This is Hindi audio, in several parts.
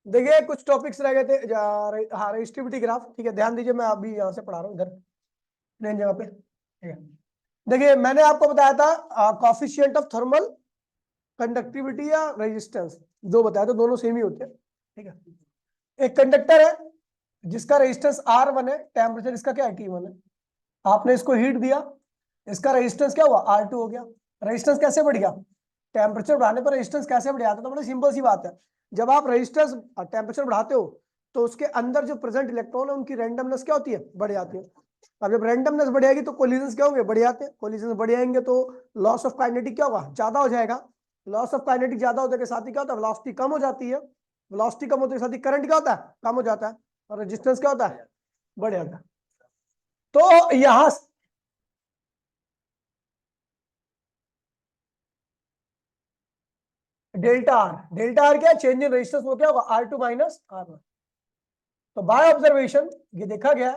देखिए कुछ टॉपिक्स रह गए थे हाँ, रेजिस्टिविटी ग्राफ। ठीक है, ध्यान दीजिए, मैं अभी यहाँ से पढ़ा रहा हूँ इधर प्लेन जगह पे। ठीक है, देखिए मैंने आपको बताया था कॉफिशिएंट ऑफ थर्मल कंडक्टिविटी या रेजिस्टेंस, दो बताया, तो दोनों सेम ही होते हैं। ठीक है, एक कंडक्टर है जिसका रेजिस्टेंस R1 है, टेम्परेचर इसका क्या है T1 है। आपने इसको हीट दिया, इसका रेजिस्टेंस क्या हुआ R2 हो गया। रेजिस्टेंस कैसे बढ़ गया, टेम्परेचर बढ़ाने पर रेजिस्टेंस कैसे बढ़ जाता है, तो बड़ी सिंपल सी बात है। जब आप रेजिस्टेंस टेम्परेचर बढ़ाते हो तो उसके अंदर जो प्रेजेंट इलेक्ट्रॉन है उनकी रैंडमनेस क्या होती है, बढ़ जाती है। अब जब रैंडमनेस बढ़ेगी तो कोलिजन्स क्या होंगे, बढ़ जाते हैं। कोलिजन्स बढ़ जाएंगे तो लॉस ऑफ काइनेटिक क्या होगा, ज्यादा हो जाएगा। लॉस ऑफ काइनेटिक ज्यादा होने के साथ ही क्या होता है, वेलोसिटी कम हो जाती है। वेलोसिटी कम होने के साथ ही करंट क्या होता है, कम हो जाता है, और रेजिस्टेंस क्या होता है, बढ़ जाता है। तो यहां डेल्टा आर क्या है, चेंज इन रेजिस्टेंस, वो क्या होगा R2 माइनस R1। तो बाय ऑब्जर्वेशन ये देखा गया,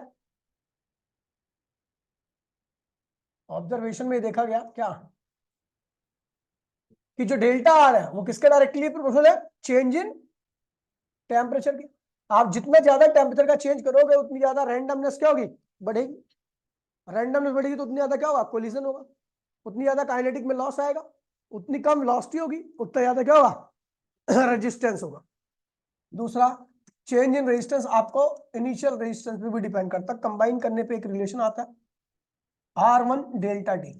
ऑब्जर्वेशन में देखा गया क्या, कि जो डेल्टा आर है वो किसके डायरेक्टली प्रोपोर्शनल है, चेंज इन टेम्परेचर की। आप जितना ज्यादा टेम्परेचर का चेंज करोगे उतनी ज्यादा रैंडमनेस क्या होगी, बढ़ेगी। रैंडमनेस बढ़ेगी तो उतनी ज्यादा क्या होगा, कोलिजन होगा। उतनी ज्यादा काइनेटिक में लॉस आएगा। उतनी कम वेलोसिटी होगी, उतना ज्यादा क्या होगा रेजिस्टेंस होगा। दूसरा, चेंज इन रेजिस्टेंस आपको इनिशियल रेजिस्टेंस पे भी डिपेंड करता है। कंबाइन करने पे एक रिलेशन आता है R1 delta T.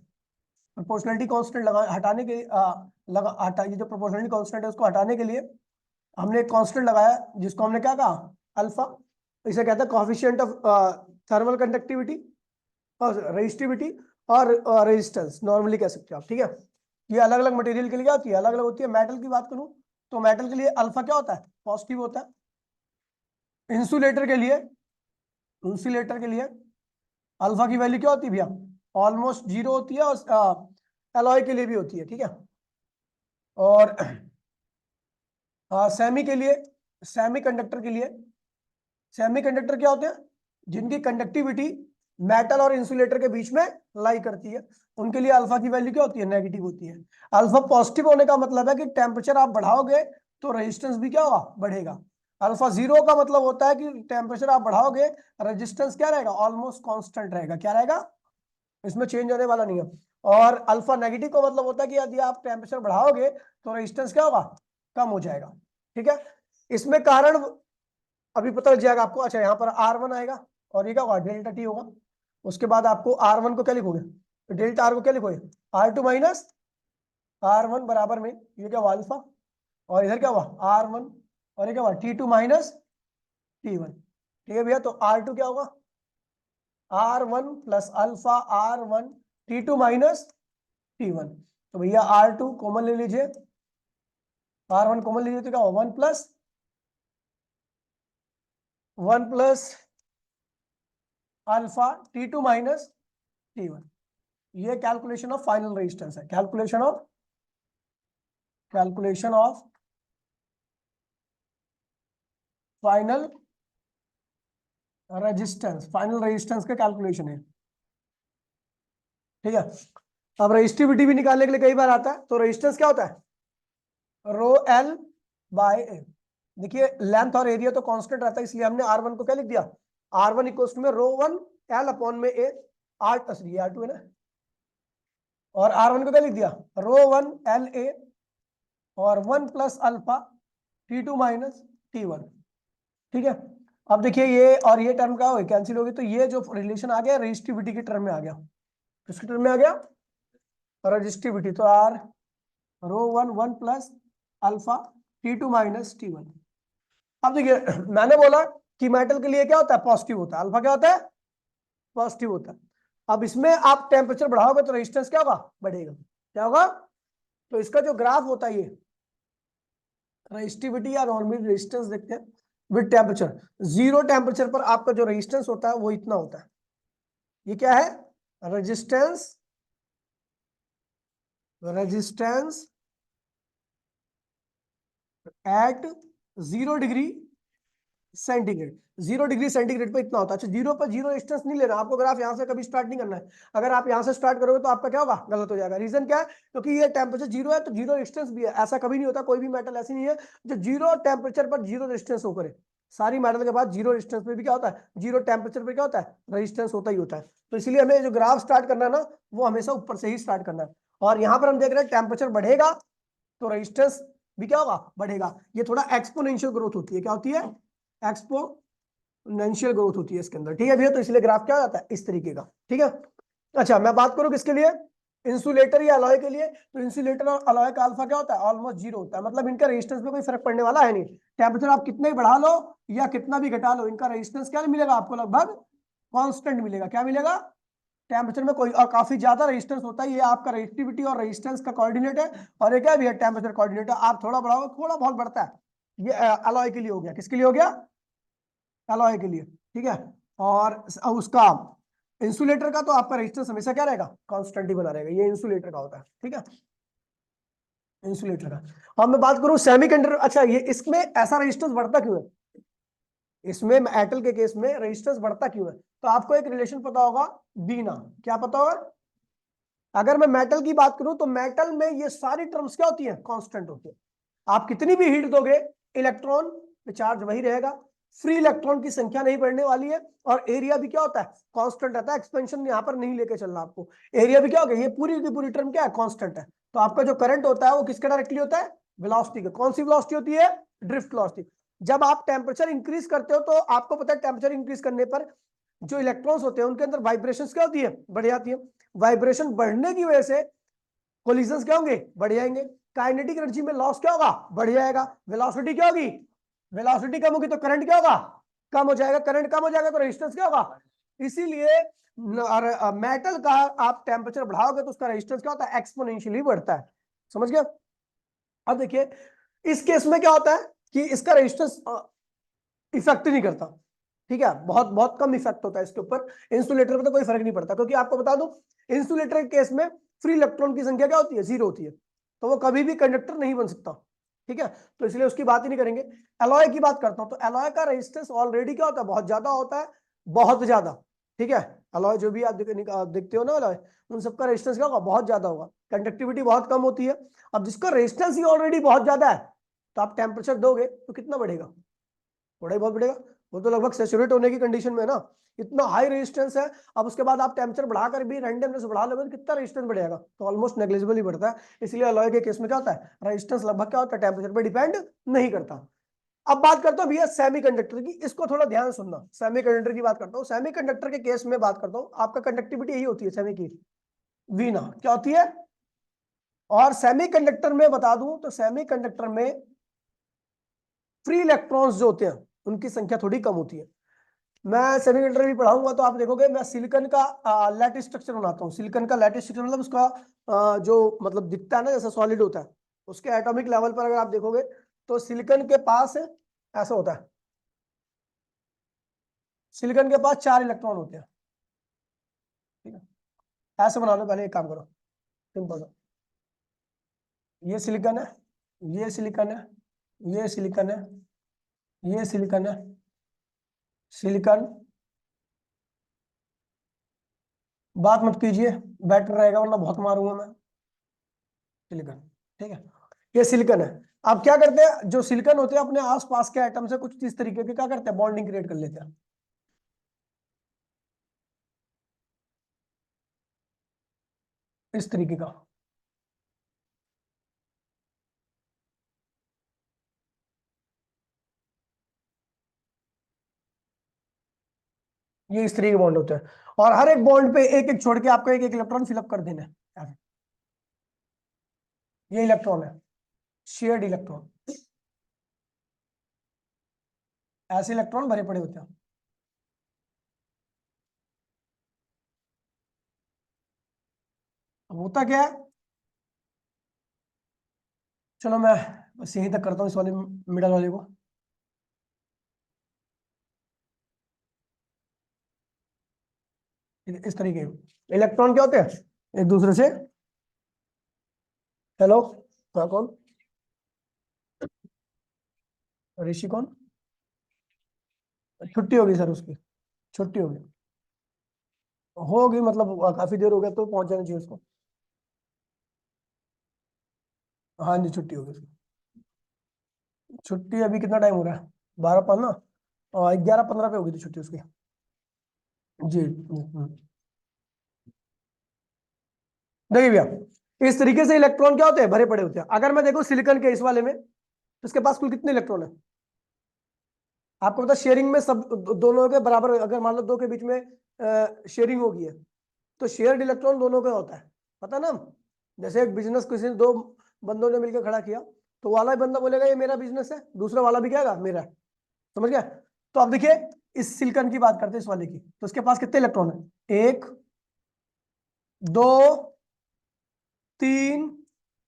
Proportionality constant लगा हटाने के ये जो प्रोपोर्शनलिटी कांस्टेंट है उसको हटाने के लिए हमने एक कांस्टेंट लगाया जिसको हमने क्या कहा, अल्फा। इसे कहते हैं कोएफिशिएंट ऑफ थर्मल कंडक्टिविटी और रेजिस्टिविटी और रेजिस्टेंस नॉर्मली कह सकते हो आप। ठीक है, ये अलग अलग मटेरियल के लिए क्या होती है, अलग अलग होती है। मेटल की बात करूं तो मेटल के लिए अल्फा क्या होता है, पॉजिटिव होता है। इंसुलेटर के लिए, इंसुलेटर के लिए अल्फा की वैल्यू क्या होती है भैया, ऑलमोस्ट जीरो होती है, और एलॉय के लिए भी होती है। ठीक है, और सेमी के लिए, सेमी कंडक्टर के लिए, सेमी कंडक्टर क्या होते हैं, जिनकी कंडक्टिविटी मेटल और इंसुलेटर के बीच में लाई करती है, उनके लिए अल्फा की वैल्यू क्या होती है, नेगेटिव होती है। अल्फा पॉजिटिव होने का मतलब है कि टेम्परेचर आप बढ़ाओगे तो रेजिस्टेंस भी क्या होगा, बढ़ेगा। अल्फा जीरो का मतलब होता है कि टेम्परेचर आप बढ़ाओगे, रेजिस्टेंस क्या रहेगा, ऑलमोस्ट कांस्टेंट रहेगा। क्या रहेगा, इसमें चेंज होने वाला नहीं है। और अल्फा नेगेटिव का मतलब होता है कि यदि आप टेम्परेचर बढ़ाओगे तो रेजिस्टेंस क्या होगा, कम हो जाएगा। ठीक है, इसमें कारण अभी पता लग जाएगा आपको। अच्छा, यहाँ पर R1 आएगा और ये क्या होगा, डेल्टा टी होगा। उसके बाद आपको R1 को क्या लिखोगे, तो डेल्टा आर को क्या लिखोगे, R2 माइनस R1 बराबर में ये क्या हुआ अल्फा, और इधर क्या हुआ R1, और ये क्या हुआ T2 माइनस T1। ठीक है भैया, तो R2 क्या होगा, R1 plus alpha R1 T2 minus T1। तो भैया R2 कॉमन ले लीजिए, R1 कॉमन लीजिए तो क्या होगा, one plus alpha T2 minus T1। ये कैलकुलेशन ऑफ फाइनल रेजिस्टेंस है, calculation of final resistance, final resistance का कैलकुलेशन है। ठीक है, अब रेजिस्टिविटी भी निकालने के लिए कई बार आता है। तो रेजिस्टेंस क्या होता है, रो एल बाय ए। देखिए लेंथ और एरिया तो कांस्टेंट रहता है, इसलिए हमने R1 को क्या लिख दिया, R1 इक्वल में रो वन एल अपॉन में ए, R2 है ना, और R1 को क्या लिख दिया, रो वन एल ए और 1 plus alpha T2 minus T1। ठीक है, अब देखिए ये और ये टर्म क्या हो गया, कैंसिल हो गई, तो ये जो रिलेशन आ गया रेजिस्टिविटी के टर्म में आ गया। किसके टर्म में आ गया, रेजिस्टिविटी। तो R rho one one plus alpha T2 minus T1। अब देखिए मैंने बोला कि मेटल के लिए क्या होता है, पॉजिटिव होता है, अल्फा क्या होता है, पॉजिटिव होता है। अब इसमें आप टेम्परेचर बढ़ाओगे तो रेजिस्टेंस क्या होगा, बढ़ेगा। क्या होगा, तो इसका जो ग्राफ होता है ये रेजिस्टिविटी या नॉर्मल रेजिस्टेंस देखते हैं विद टेम्परेचर। जीरो टेम्परेचर पर आपका जो रेजिस्टेंस होता है वो इतना होता है। ये क्या है, resistance, resistance at 0 degree centigrade. 0 degree centigrade पे इतना होता है। अच्छा, 0 पर जीरो रेजिस्टेंस नहीं लेना आपको, ग्राफ यहाँ से कभी स्टार्ट नहीं करना है। अगर आप यहाँ से स्टार्ट करोगे तो आपका क्या होगा, गलत हो जाएगा। रीजन क्या है, क्योंकि ये टेम्परेचर 0 है तो 0 रेजिस्टेंस भी है। ऐसा कभी नहीं होता, कोई भी मेटल ऐसी नहीं है जो 0 टेम्परेचर पर 0 रेजिस्टेंस हो करे। सारी मेटल के बाद 0 रेजिस्टेंस पे भी क्या होता है, 0 टेम्परेचर पे क्या होता है, रेजिस्टेंस होता ही होता है। तो इसलिए हमें जो ग्राफ स्टार्ट करना है ना, वो हमेशा ऊपर से ही स्टार्ट करना है। और यहाँ पर हम देख रहे हैं टेम्परेचर बढ़ेगा तो रेजिस्टेंस भी क्या होगा, बढ़ेगा। ये थोड़ा एक्सपोनेंशियल ग्रोथ होती है। क्या होती है, एक्सपोनेंशियल ग्रोथ होती है इसके अंदर। ठीक है भैया, तो इसलिए ग्राफ क्या हो जाता है, इस तरीके का। ठीक है। अच्छा, मैं बात करूं किसके लिए, इंसुलेटर या अलॉय के लिए। तो इंसुलेटर और अलॉय का अल्फा क्या होता है, ऑलमोस्ट 0 होता है। मतलब इनका रेजिस्टेंस में कोई फर्क पड़ने वाला है नहीं। टेम्परेचर आप कितना ही बढ़ा लो या कितना भी घटा लो, इनका रेजिस्टेंस क्या मिलेगा आपको, लगभग कांस्टेंट मिलेगा। क्या मिलेगा, टेम्परेचर में कोई, और काफी ज्यादा रेजिस्टेंस होता है। ये आपका रेजिस्टिविटी और रेजिस्टेंस का कोऑर्डिनेट है, और ये क्या भी है, टेम्परेचर कोऑर्डिनेट है। आप थोड़ा बढ़ाओगे थोड़ा बहुत बढ़ता है। ये अलॉय के लिए हो गया। किसके लिए हो गया, अलॉय के लिए। ठीक है। और उसका इंसुलेटर का तो आपका रेजिस्टेंस हमेशा क्या रहेगा, कांस्टेंट ही बना रहेगा। ये इंसुलेटर का होता है। ठीक है, इंसुलेटर का। अब मैं बात करूं सेमीकंडक्टर। अच्छा, ये इसमें ऐसा रेजिस्टेंस बढ़ता क्यों है, इसमें मेटल के केस में रेजिस्टेंस बढ़ता क्यों है। तो आपको एक रिलेशन पता होगा, बीना। क्या पता होगा, अगर मैं मेटल की बात करूं तो मेटल में ये सारी टर्म्स क्या होती है, कांस्टेंट होती है। आप कितनी भी हीट दोगे, इलेक्ट्रॉन पे चार्ज वही रहेगा, फ्री इलेक्ट्रॉन की संख्या नहीं बढ़ने वाली है, और एरिया भी क्या होता है, कांस्टेंट रहता है। एक्सपेंशन यहाँ पर नहीं लेके चलना आपको। एरिया भी क्या होगा, ये पूरी की पूरी टर्म क्या है, कांस्टेंट है। तो आपका जो करंट होता है वो किसके डायरेक्टली होता है, वेलोसिटी का। कौन सी वेलोसिटी होती है, ड्रिफ्ट वेलोसिटी। जब आप टेम्परेचर इंक्रीज करते हो तो आपको पता है टेम्परेचर इंक्रीज करने पर जो इलेक्ट्रॉन्स होते हैं उनके अंदर वाइब्रेशंस क्या होती है, बढ़ जाती है। वाइब्रेशन बढ़ने की वजह से कोलिजन्स क्या होंगे, बढ़ जाएंगे। काइनेटिक एनर्जी में लॉस क्या होगा, बढ़ जाएगा। वेलोसिटी क्या होगी, वेलोसिटी कम होगी तो करंट क्या होगा, कम हो जाएगा। करंट कम हो जाएगा तो रेजिस्टेंस क्या होगा। इसीलिए मेटल का आप टेम्परेचर बढ़ाओगे तो उसका रेजिस्टेंस क्या होता है, एक्सपोनेंशियली बढ़ता है। समझ गया। अब देखिए इस केस में क्या होता है कि इसका रेजिस्टेंस इफेक्ट नहीं करता। ठीक है, बहुत बहुत कम इफेक्ट होता है इसके ऊपर। इंसुलेटर पे तो कोई फर्क नहीं पड़ता, क्योंकि आपको बता दूं इंसुलेटर के केस में फ्री इलेक्ट्रॉन की संख्या क्या होती है, 0 होती है। तो वो कभी भी कंडक्टर नहीं बन सकता। ठीक है, तो इसलिए उसकी बात ही नहीं करेंगे। एलॉय की बात करता हूं, तो एलॉय का रेजिस्टेंस ऑलरेडी क्या होता है, बहुत ज्यादा होता है, बहुत ज्यादा। ठीक है, एलॉय जो भी आप देखते हो ना एलॉय, उन सबका रेजिस्टेंस क्या होगा, बहुत ज्यादा होगा। कंडक्टिविटी बहुत कम होती है। अब जिसका रेजिस्टेंस ही ऑलरेडी बहुत ज्यादा है, तो आप टेम्परेचर दोगे तो कितना बढ़ेगा, थोड़ा ही बहुत बढ़ेगा। वो तो लगभग सैचुरेट होने की कंडीशन में है ना, इतना हाई रेजिस्टेंस है। अब उसके बाद आप टेम्परेचर बढ़ाकर भी रैंडमनेस बढ़ा लोगे तो कितना रेजिस्टेंस बढ़ेगा, तो ऑलमोस्ट नेग्लिजिबल ही बढ़ता है। इसलिए अलॉय के केस में क्या होता है, रेजिस्टेंस लगभग क्या होता है, टेम्परेचर पर डिपेंड नहीं करता। अब बात करता हूं भैया सेमीकंडक्टर की, इसको थोड़ा ध्यान सुनना। सेमीकंडक्टर की बात करता हूं, सेमीकंडक्टर के केस में बात करता हूं, आपका कंडक्टिविटी यही होती है सेमी की, वीना क्या होती है। और सेमीकंडक्टर में बता दूं तो सेमीकंडक्टर में फ्री इलेक्ट्रॉन्स जो होते हैं उनकी संख्या थोड़ी कम होती है। मैं सेमीकंडक्टर भी पढ़ाऊंगा तो आप देखोगे मैं सिलिकॉन का लैटिस स्ट्रक्चर बनाता हूँ। सिलिकॉन का लैटिस स्ट्रक्चर मतलब उसका जो मतलब दिखता है ना जैसा सॉलिड होता है, उसके एटॉमिक लेवल पर अगर आप देखोगे तो सिलिकॉन के पास ऐसा होता है। सिलिकॉन के पास 4 इलेक्ट्रॉन होते हैं। ठीक है, ऐसे बना लो, पहले एक काम करो, सिंपल सा। ये सिलिकॉन है, ये सिलिकॉन है, ये सिलिकॉन है, ये सिलिकॉन है, सिलिकॉन। बात मत कीजिए, बेटर रहेगा वरना बहुत मारूंगा मैं। सिलिकॉन, ठीक है, ये सिलिकॉन है। आप क्या करते हैं, जो सिलिकॉन होते हैं अपने आसपास के एटम से कुछ इस तरीके के क्या करते हैं, बॉन्डिंग क्रिएट कर लेते हैं। इस तरीके का। ये इस तरीके के बॉन्ड होते हैं, और हर एक बॉन्ड पे एक एक छोड़ के आपको एक एक इलेक्ट्रॉन फिलअप कर देना है ऐसे। ये इलेक्ट्रॉन है, शेयर्ड इलेक्ट्रॉन। ऐसे इलेक्ट्रॉन भरे पड़े होते हैं। अब होता क्या है, चलो मैं बस यहीं तक करता हूँ इस वाले मिडल वाले को। इस तरीके इलेक्ट्रॉन क्या होते हैं, एक दूसरे से। हेलो, हाँ कौन, ऋषि कौन, छुट्टी होगी सर उसकी, छुट्टी होगी, होगी मतलब काफी देर हो गया तो पहुंच जाना चाहिए उसको। हाँ जी छुट्टी होगी उसकी। छुट्टी अभी कितना टाइम हो रहा है, 12 5 ना, और 11 15 पे होगी थी छुट्टी उसकी। जी देखिए भैया, इस तरीके से इलेक्ट्रॉन क्या होते हैं, भरे पड़े होते हैं। अगर मैं देखो सिलिकॉन के इस वाले में, तो इसके पास कुल कितने इलेक्ट्रॉन है? आपको पता शेयरिंग में सब दोनों के बराबर, अगर मान लो दो के बीच में शेयरिंग होगी है, तो शेयर्ड इलेक्ट्रॉन दोनों का होता है, पता ना। जैसे एक बिजनेस किसी दो बंदों ने मिलकर खड़ा किया, तो वाला ही बंदा बोलेगा ये मेरा बिजनेस है, दूसरा वाला भी कहेगा मेरा है, समझ गया। तो अब देखिए इस सिलिकॉन की बात करते हैं, इस वाले की, तो इसके पास कितने इलेक्ट्रॉन है, 1 2 3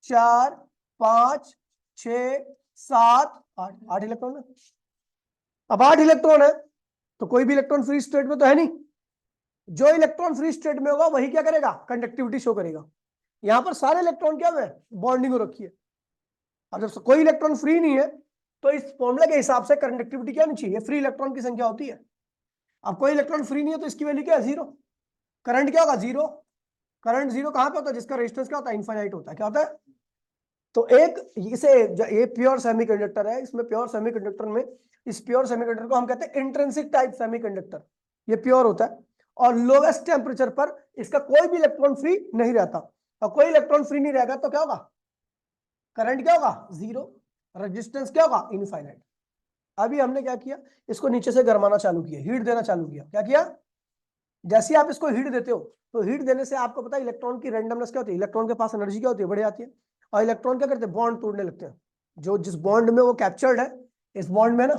4 5 6 7 8, 8 इलेक्ट्रॉन है। अब 8 इलेक्ट्रॉन है, तो कोई भी इलेक्ट्रॉन फ्री स्टेट में तो है नहीं। जो इलेक्ट्रॉन फ्री स्टेट में होगा वही क्या करेगा, कंडक्टिविटी शो करेगा। यहां पर सारे इलेक्ट्रॉन क्या हुए, बॉन्डिंग हो रखी है। अब जब कोई इलेक्ट्रॉन फ्री नहीं है, तो इस फॉर्मूले के हिसाब से कंडक्टिविटी क्या नहीं चाहिए, फ्री इलेक्ट्रॉन की संख्या होती है। अब कोई इलेक्ट्रॉन फ्री नहीं है, तो इसकी वैल्यू क्या है, 0। करंट क्या होगा, 0। करंट 0 कहां पे होता है, जिसका रेजिस्टेंस क्या होता है, इनफाइनाइट होता है, क्या होता है। तो एक इसे, ये प्योर सेमीकंडक्टर है, इसमें प्योर सेमीकंडक्टर में, इस प्योर सेमीकंडक्टर को हम कहते हैं इंट्रिंसिक टाइप सेमीकंडक्टर, ये प्योर होता है। और लोवेस्ट टेम्परेचर पर इसका कोई भी इलेक्ट्रॉन फ्री नहीं रहता, और कोई इलेक्ट्रॉन फ्री नहीं रहेगा तो क्या होगा, करंट क्या होगा, 0, रेजिस्टेंस क्या होगा, इनफाइनाइट। अभी हमने क्या किया, इसको नीचे से गरमाना चालू किया, हीट देना चालू किया। क्या किया, जैसे आप इसको हीट देते हो, तो हीट देने से आपको पता है इलेक्ट्रॉन की रैंडमनेस क्या होती है, इलेक्ट्रॉन के पास एनर्जी क्या होती है, बढ़ जाती है। और इलेक्ट्रॉन क्या करते हैं, बॉन्ड तोड़ने लगते हैं, जो जिस बॉन्ड में वो कैप्चर्ड है, इस बॉन्ड में ना,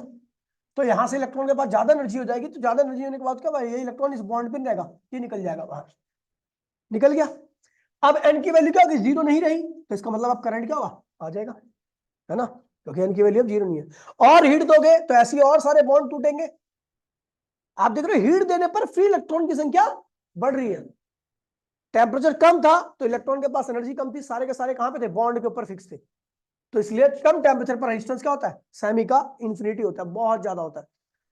तो यहां से इलेक्ट्रॉन के पास ज्यादा एनर्जी हो जाएगी, तो ज्यादा एनर्जी होने के बाद क्या भाई, ये इलेक्ट्रॉन इस बॉन्ड पे नहीं रहेगा, ये निकल जाएगा बाहर, निकल गया। अब एन की वैल्यू क्या होगी, 0 नहीं रही, तो इसका मतलब अब करंट क्या होगा, आ जाएगा, है ना, क्योंकि एन की वैल्यू अब 0 नहीं है। और हीट दोगे तो ऐसे ही और सारे बॉन्ड टूटेंगे। आप देख रहे हो हीट देने पर फ्री इलेक्ट्रॉन की संख्या बढ़ रही है। टेम्परेचर कम था तो इलेक्ट्रॉन के पास एनर्जी कम थी, सारे के सारे कहां पे थे, बॉन्ड के ऊपर फिक्स थे। तो इसलिए कम टेम्परेचर पर रेजिस्टेंस क्या होता है, सेमी का इंफिनिटी होता है, बहुत ज्यादा होता है।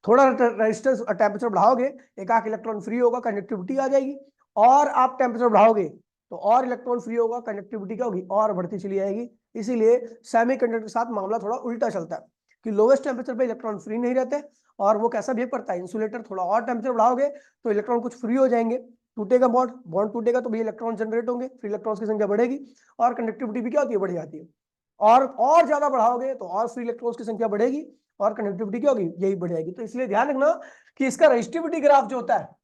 थोड़ा रेजिस्टेंस टेम्परेचर बढ़ाओगे, एक आख इलेक्ट्रॉन फ्री होगा, कंडक्टिविटी आ जाएगी। और आप टेम्परेचर बढ़ाओगे तो और इलेक्ट्रॉन फ्री होगा, कंडक्टिविटी क्या होगी, और बढ़ती चली जाएगी। इसीलिए सेमी कंडक्टर के साथ मामला थोड़ा उल्टा चलता है, कि लोवेस्ट टेम्परेचर पे इलेक्ट्रॉन फ्री नहीं रहते, और वो कैसा बिहेव करता है, इंसुलेटर। थोड़ा और टेम्परेचर बढ़ाओगे तो इलेक्ट्रॉन कुछ फ्री हो जाएंगे, टूटेगा बॉन्ड, बॉन्ड टूटेगा तो भी इलेक्ट्रॉन जनरेट होंगे, फ्री इलेक्ट्रॉन्स की संख्या बढ़ेगी, और कंडक्टिविटी भी क्या होती है, बढ़ जाती है। और ज्यादा बढ़ाओगे तो और फ्री इलेक्ट्रॉन्स की संख्या बढ़ेगी, और कंडक्टिविटी क्या होगी, यही बढ़ जाएगी। तो इसलिए ध्यान रखना कि इसका रेजिस्टिविटी ग्राफ जो होता है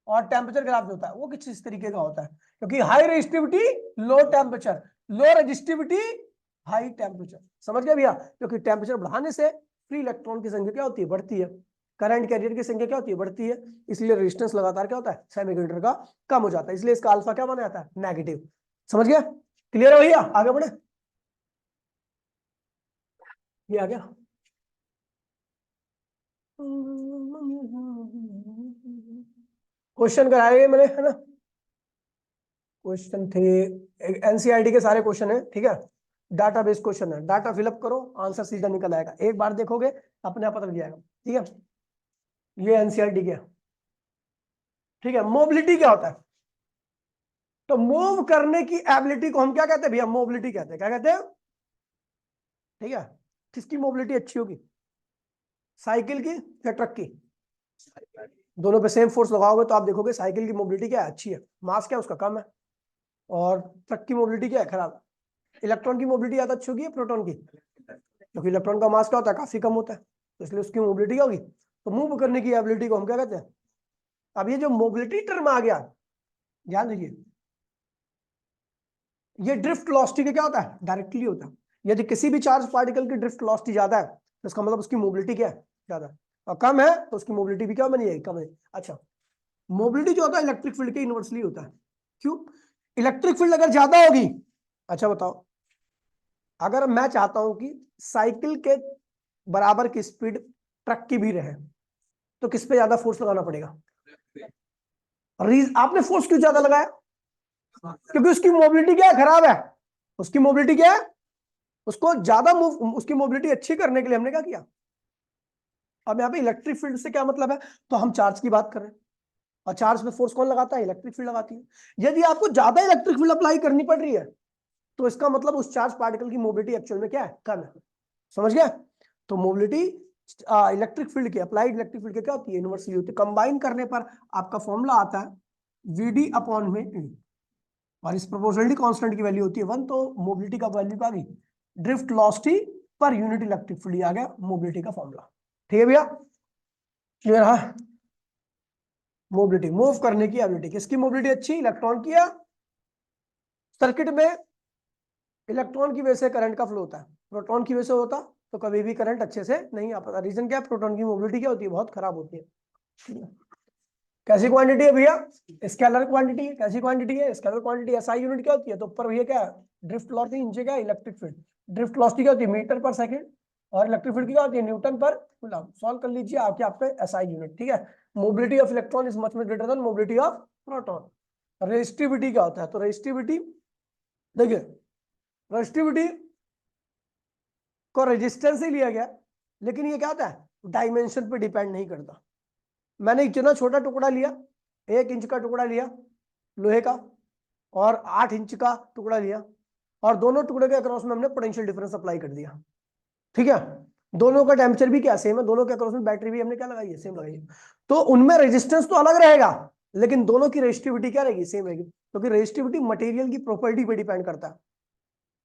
और टेम्परेचर ग्राफ जो होता है वो किस तरीके का होता है, क्योंकि हाई रेजिस्टिविटी लो टेम्परेचर, लो रेजिस्टिविटी हाई टेम्परेचर, समझ गए भैया। क्योंकि टेम्परेचर बढ़ाने से फ्री इलेक्ट्रॉन की संख्या क्या होती है, बढ़ती है, करंट कैरियर की संख्या क्या होती है, बढ़ती है। इसलिए रेजिस्टेंस लगातार क्या होता है, सेमीकंडक्टर का कम हो जाता है, इसलिए इसका अल्फा क्या बना जाता है, नेगेटिव। समझ गया, क्लियर है भैया, आगे बढ़े, ये आ गया। क्वेश्चन कराए मैंने, है ना, क्वेश्चन थे, एनसीईआरटी के सारे क्वेश्चन है, ठीक है। डाटा बेस्ड क्वेश्चन है, डाटा फिलअप करो, आंसर सीधा निकल आएगा, एक बार देखोगे अपने आप पता लग जाएगा, ठीक है। ये एनसीईआरटी के, ठीक है। मोबिलिटी क्या होता है, तो मूव करने की एबिलिटी को हम क्या कहते हैं भैया, मोबिलिटी कहते हैं, क्या कहते हैं, ठीक है। किसकी मोबिलिटी अच्छी होगी, साइकिल की या ट्रक की, दोनों पे सेम फोर्स लगाओगे तो आप देखोगे साइकिल की मोबिलिटी क्या है, अच्छी है, मास क्या है उसका कम है, और ट्रक की मोबिलिटी क्या है, खराब है। इलेक्ट्रॉन की मोबिलिटी ज्यादा अच्छी होगी प्रोटॉन की, क्योंकि इलेक्ट्रॉन का मास क्या होता है, काफी कम होता है, तो इसलिए उसकी मोबिलिटी क्या होगी, तो मूव करने की एबिलिटी को हम क्या कहते हैं। अब ये जो मोबिलिटी टर्म आ गया, ध्यान दीजिए, ये ड्रिफ्ट वेलोसिटी का क्या होता है, डायरेक्टली होता है। यदि किसी भी चार्ज पार्टिकल की ड्रिफ्ट वेलोसिटी ज्यादा है, तो इसका मतलब उसकी मोबिलिटी क्या है, ज्यादा है, और कम है तो उसकी मोबिलिटी भी क्या बनी है, कम है। अच्छा, मोबिलिटी जो होता है इलेक्ट्रिक फील्ड के इनवर्सली होता है, क्यों, इलेक्ट्रिक फील्ड अगर ज्यादा होगी, अच्छा बताओ, अगर मैं चाहता हूं कि साइकिल के बराबर की स्पीड ट्रक की भी रहे, तो किस पे ज्यादा फोर्स लगाना पड़ेगा, आपने फोर्स क्यों ज्यादा लगाया, क्योंकि उसकी मोबिलिटी क्या है, खराब है। उसकी मोबिलिटी क्या है, उसको ज्यादा मूव, उसकी मोबिलिटी अच्छी करने के लिए हमने क्या किया, अब यहाँ पे इलेक्ट्रिक फील्ड से क्या मतलब है, तो हम चार्ज की बात कर रहे हैं, और चार्ज में फोर्स कौन लगाता है, इलेक्ट्रिक फील्ड लगाती है। यदि आपको ज्यादा इलेक्ट्रिक फील्ड अप्लाई करनी पड़ रही है तो इसका मतलब उस चार्ज पार्टिकल की मोबिलिटी एक्चुअल में क्या है, कम है। समझ गया। तो मोबिलिटी इलेक्ट्रिक फील्ड के, अप्लाइड इलेक्ट्रिक फील्ड के क्या होती है, इनवर्सली होती है। कंबाइन करने पर आपका फॉर्मूला आता है वीडी अपॉन में E, और इस प्रोपोर्शनलिटी कांस्टेंट की वैल्यू होती है 1, तो मोबिलिटी का वैल्यू आ गई drift velocity per unit electric field, आ गया मोबिलिटी का फॉर्मूला। ठीक है भैया, क्लियर है। मोबिलिटी, मूव करने की एबिलिटी, किसकी मोबिलिटी अच्छी, इलेक्ट्रॉन की या सर्किट में इलेक्ट्रॉन की वजह से करंट का फ्लो होता है, प्रोटॉन की वजह से होता तो कभी भी करंट अच्छे से नहीं आ पाता। रीजन क्या है, प्रोटॉन की मोबिलिटी क्या होती है, बहुत खराब होती है। कैसी क्वांटिटी है भैया, स्केलर क्वांटिटी है। कैसी क्वांटिटी है, स्केलर क्वांटिटी। एसआई यूनिट क्या होती है, तो ऊपर भैया क्या है, ड्रिफ्ट वेलोसिटी, नीचे क्या है, इलेक्ट्रिक फील्ड। ड्रिफ्ट वेलोसिटी क्या होती है, मीटर पर सेकंड, और इलेक्ट्रिक फील्ड की क्या होती है, न्यूटन पर कूलम। सॉल्व कर लीजिए आपके आपके एसआई यूनिट। ठीक है, mobility of electron is much greater than mobility of proton. Resistivity क्या होता है, तो रेजिस्टिविटी देखिए, रेजिस्टिविटी को रेजिस्टेंस ही लिया गया, लेकिन ये क्या होता है, डायमेंशन पे डिपेंड नहीं करता। मैंने इतना छोटा टुकड़ा लिया, 1 इंच का टुकड़ा लिया लोहे का, और 8 इंच का टुकड़ा लिया, और दोनों टुकड़े के अक्रॉस में हमने पोटेंशियल डिफरेंस अप्लाई कर दिया। ठीक है, दोनों का टेम्परेचर भी क्या सेम है, दोनों के अक्रॉस में बैटरी भी हमने क्या लगाई है, सेम लगाई है। तो उनमें रेजिस्टेंस तो अलग रहेगा, लेकिन दोनों की रेजिस्टिविटी क्या रहेगी, सेम रहेगी, क्योंकि रेजिस्टिविटी मटेरियल की प्रॉपर्टी पे डिपेंड करता है।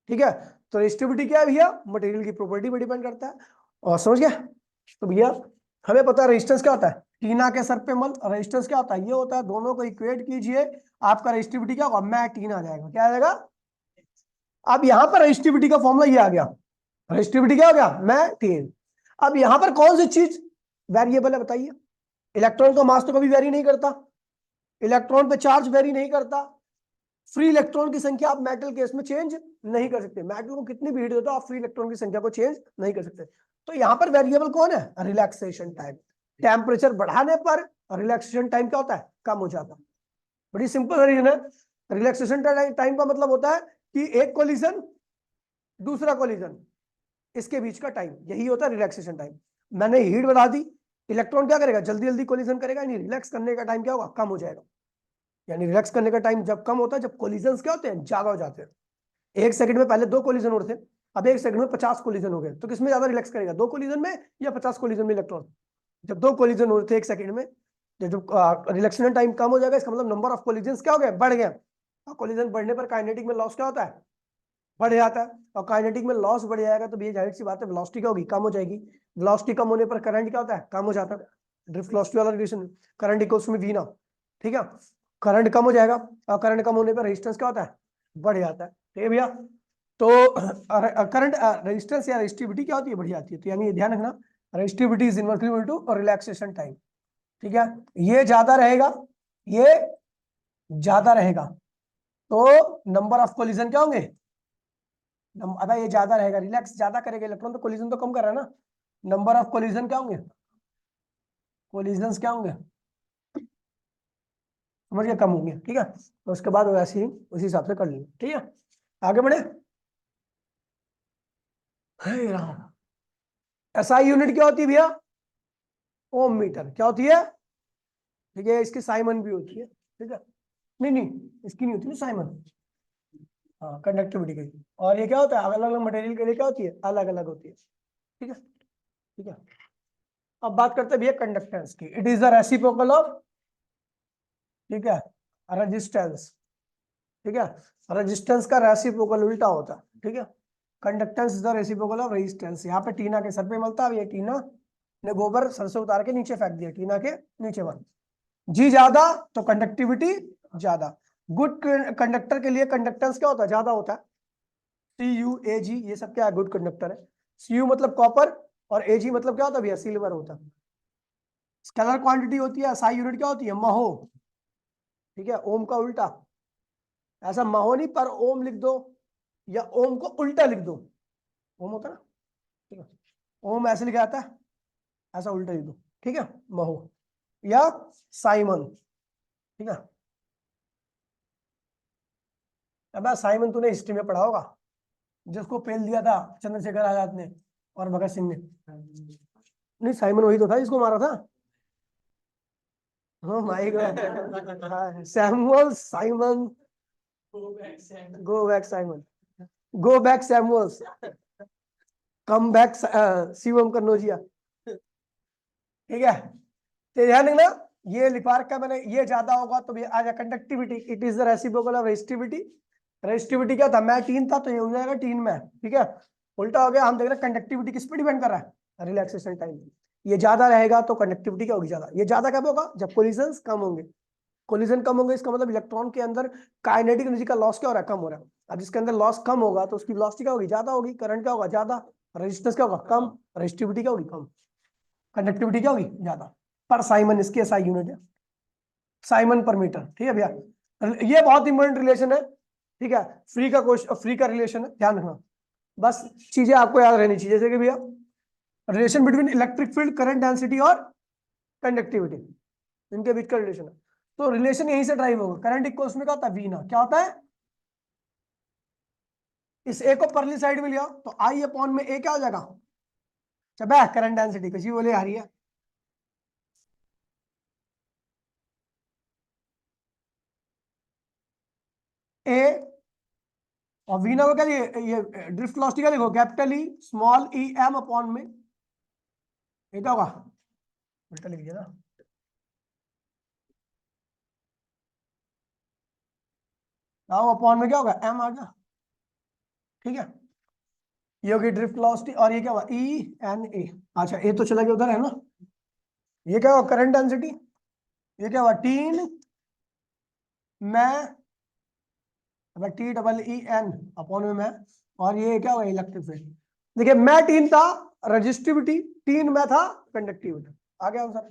ठीक है, तो रेजिस्टिविटी क्या है भैया, मटेरियल की प्रॉपर्टी पे डिपेंड करता है। और समझ गया। तो भैया हमें पता है रेजिस्टेंस क्या होता है, टीना के सर पे मल। रेजिस्टेंस क्या होता है, ये होता है, दोनों को इक्वेट कीजिए, आपका रेजिस्टिविटी क्या होगा, मैं टीना आ जाएगा, क्या आ जाएगा। अब यहां पर रेजिस्टिविटी का फॉर्मूला ये आ गया, रेजिस्टिविटी क्या हो गया, मैं टीन। अब यहां पर कौन सी चीज वेरिएबल है बताइए, इलेक्ट्रॉन का मास तो कभी वेरी नहीं करता, इलेक्ट्रॉन पे चार्ज वेरी नहीं करता, फ्री इलेक्ट्रॉन की संख्या आप मेटल केस में चेंज नहीं कर सकते, मेटल को कितनी भी हीट देते हो आप फ्री इलेक्ट्रॉन की संख्या को चेंज नहीं कर सकते। तो यहां पर वेरिएबल कौन है, रिलैक्सेशन टाइम। टेम्परेचर बढ़ाने पर रिलैक्सेशन टाइम क्या होता है, कम हो जाता है। बड़ी सिंपल रीजन है। रिलैक्सेशन टाइम का मतलब होता है कि एक कोलिजन दूसरा कोलिजन, इसके बीच का टाइम, यही होता है रिलैक्सेशन टाइम। मैंने हीट बढ़ा दी, इलेक्ट्रॉन क्या करेगा, जल्दी जल्दी कोलिजन करेगा, यानी रिलैक्स करने का टाइम क्या होगा, कम हो जाएगा। यानी रिलैक्स करने का टाइम जब कम होता है, जब कोलिजन्स क्या होते हैं, ज्यादा हो जाते हैं। 1 सेकंड में पहले 2 कोलिजन होते थे, अब 1 सेकंड में 50 कोलिजन हो गए, तो किसमें ज्यादा रिलैक्स करेगा, 2 कोलिजन में या 50 कोलिजन में इलेक्ट्रॉन। जब 2 कोलिजन हो रहे थे 1 सेकंड में, जब रिलैक्सेशन टाइम कम हो जाएगा, इसका मतलब नंबर ऑफ कोलिजन क्या हो गए, बढ़ गए। और कोलिजन बढ़ने पर काइनेटिक में लॉस क्या होता है, बढ़ जाता है। और काइनेटिक में लॉस बढ़ जाएगा तो ये जाहिर सी बात है वेलोसिटी क्या होगी, कम हो जाएगी। वेलोसिटी कम होने पर करंट क्या होता है, कम हो जाता है। ड्रिफ्ट वेलोसिटी वाला relation, current equals to V ना। ठीक है, करंट कम हो जाएगा, और करंट कम होने पर रेजिस्टेंस क्या होता है, बढ़ जाता है। ठीक है भैया, तो करंट रेजिस्टेंस या रेजिस्टिविटी क्या होती है, बढ़ जाती है। तो यानी ये ध्यान रखना, resistivity is inversely equal to और रिलैक्सेशन टाइम। ठीक है, ये ज्यादा रहेगा, ये ज्यादा रहेगा, तो नंबर ऑफ कोलिजन क्या होंगे, अगर ये ज्यादा रहेगा, रिलैक्स ज्यादा करेगा इलेक्ट्रॉन, तो कोलिजन तो कम कर रहा है ना, नंबर ऑफ कोलिजन क्या होंगे, कोलिजन क्या होंगे, समझ गए, कम होंगे। ठीक है, तो उसके बाद वैसे ही उसी हिसाब से कर लेंगे। ठीक है, आगे बढ़े। एसआई यूनिट क्या होती है भैया, ओम मीटर। क्या होती है, ठीक है, इसकी साइमन भी होती है। ठीक है, नहीं नहीं इसकी नहीं होती ना साइमन, हाँ कंडक्टिविटी की। और ये क्या होता है, अलग अलग मटेरियल के लिए क्या होती है, अलग अलग होती है। ठीक है, ठीक है। अब बात करते हैं भैया कंडक्टेंस की। It is the reciprocal of, ठीक है, रेजिस्टेंस। ठीक है, रेजिस्टेंस का रेसिप्रोकल उल्टा होता है। ठीक है, conductance is the reciprocal of resistance. यहाँ पे टीना के सर पे मलता है, ये टीना ने गोबर सर से उतार के नीचे फेंक दिया, टीना के नीचे मल। जी ज्यादा तो कंडक्टिविटी ज्यादा। गुड कंडक्टर के लिए कंडक्टेंस क्या होता है, ज्यादा होता है। CuAg ये सब क्या है, गुड कंडक्टर है। Cu मतलब कॉपर, और Ag मतलब क्या होता है भैया, सिल्वर होता है। स्केलर क्वांटिटी होती है, SI यूनिट क्या होती है, महो। ठीक है, ओम का उल्टा, ऐसा महो नहीं पर ओम लिख दो, या ओम को उल्टा लिख दो, ओम होता है ना। ठीक है, ओम ऐसे लिखा जाता है, ऐसा उल्टा लिख दो। ठीक है, महो या साइमन। ठीक है, अब साइमन तूने हिस्ट्री में पढ़ा होगा, जिसको पेल दिया था चंद्रशेखर आजाद ने और भगत सिंह ने। नहीं, साइमन वही तो था जिसको मारा था। हाँ my God, Samuel Simon, go back Simon, go back Samuel's, come back Shivam Kannaujia. ठीक है, तो ध्यान देना, ये लिफार्क का मैंने ये ज्यादा होगा तो ये आ जाए conductivity, it is the reciprocal of resistivity. Resistivity क्या था, मैं टीन था तो ये हो जाएगा टीन में, ठीक है। उल्टा हो गया, हम देख रहे हैं कंडक्टिविटी किस पे डिपेंड कर रहा है, रिलैक्सेशन टाइम। ये ज्यादा रहेगा तो कंडक्टिविटी क्या होगी ज्यादा, ये ज्यादा कब होगा जब कोलिजन कम होंगे। कोलिजन कम होंगे इसका मतलब इलेक्ट्रॉन के अंदर काइनेटिक एनर्जी का लॉस क्या हो रहा है, कम हो रहा है। अब जिसके अंदर लॉस कम होगा तो उसकी वेलोसिटी क्या होगी, ज्यादा होगी, करंट क्या होगा ज्यादा, रेजिस्टेंस क्या होगा कम, रेजिस्टिविटी क्या होगी कम, कंडक्टिविटी क्या होगी ज्यादा। पर साइमन इसकी एसआई यूनिट है, साइमन पर मीटर, ठीक है भैया। ये बहुत इंपॉर्टेंट रिलेशन है, ठीक है। फ्री का क्वेश्चन, फ्री का रिलेशन है, ध्यान रखना। बस चीजें आपको याद रहनी चाहिए, जैसे कि भैया relation between electric field, current density और कंडक्टिविटी, इनके बीच का रिलेशन है। तो रिलेशन यहीं से ड्राइव होगा, करंट इक्वल्स में क्या होता है, वी ना, क्या होता है, इस ए को परली साइड में लिया तो आई अपॉन में ए क्या हो जाएगा, चल करंट डेंसिटी किसी बोले आ रही है, ए, और वीना को क्या ये ड्रिफ्ट वेलोसिटी क्या लिखो, capital E small E M upon में, ये क्या होगा, उल्टा लिख दिया ना, अपॉन में क्या होगा, एम आ गया, ठीक है। ये होगी ड्रिफ्ट वेलोसिटी, और ये क्या हुआ, ई एन ए। अच्छा ए तो चला गया उधर है ना, ये क्या हुआ करंट डेंसिटी, ये क्या हुआ टीन में, T double E N upon में मैं, और ये क्या हुआ इलेक्ट्रिक फील्ड। देखिए मैं टीन था, रजिस्टिविटी, टीन में था, कंडक्टिविटी, आ गया आंसर।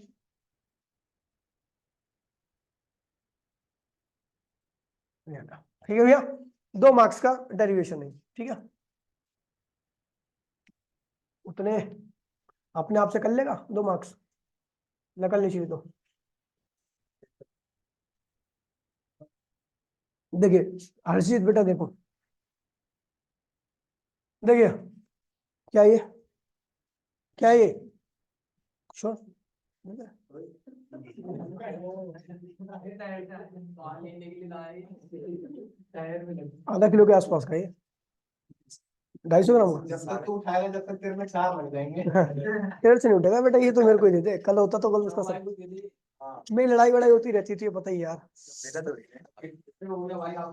ठीक है भैया, 2 मार्क्स का डेरिवेशन है, ठीक है। उतने अपने आप से कर लेगा 2 मार्क्स, नकल नहीं चाहिए तो। देखिए हर्षित बेटा देखो, देखिए क्या ये, क्या ये श्योर, आधा किलो के आसपास का ये, 250 ग्राम का। जब तक तू उठाएगा जब तक तेरे में 4 लग जाएंगे। तेरे से नहीं उठेगा बेटा, ये तो मेरे को ही दे दे, कल होता तो कल उसका सब मेरी लड़ाई वड़ाई होती रहती थी, पता ही यार।